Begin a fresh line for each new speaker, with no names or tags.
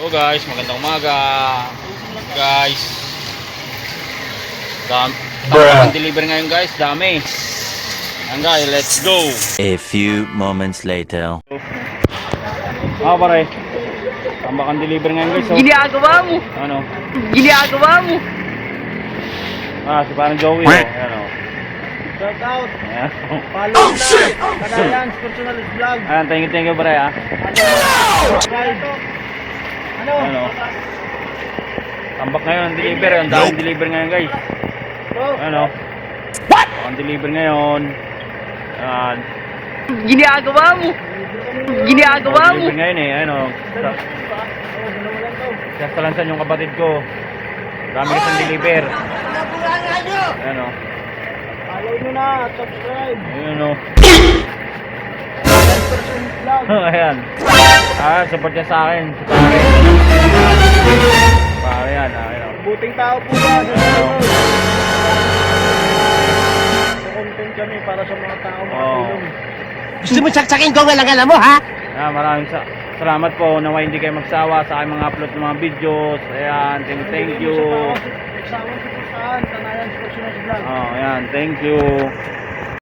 So guys, magandang umaga. Guys. Ang deliver ngayon guys, dami. Ayan guys, let's go.
A few moments later.
Pare. Tambak ang deliver ngayon guys. So,
Ginagawa mo.
ano?
Ginagawa mo.
Si parang Joey. Ayan o.
Shout out.
Ayan.
Follow na. Kadayan, personal vlog.
Ayan, thank you pare ha.
Subscribe. Ano?
Ayan o. Tambak ngayon ang deliver. Ang daming deliver ngayon guys. Ayan o. What? Ang deliver ngayon. Ayan.
Ginagawa mo. Ginagawa mo.
Deliver ngayon eh. Ayan o. Kasalansan yung kapatid ko. Dami kasang deliver. Ayan o.
Follow nyo na. Subscribe.
Ayan o.
Personal vlog.
Ayan. Support niya sa akin. Pare yan. Ayan o.
Buting tao po ba? Content kami para sa mga tao makatulong.
Gusto mo saksakin ko nga lang alam mo, ha?
Maraming salamat po. Nawa hindi kayo magsawa sa aking mga upload ng mga videos. Ayan. Thank you.
Sa suportahan, Kanayan Personal Vlog.
Ayan. Thank you.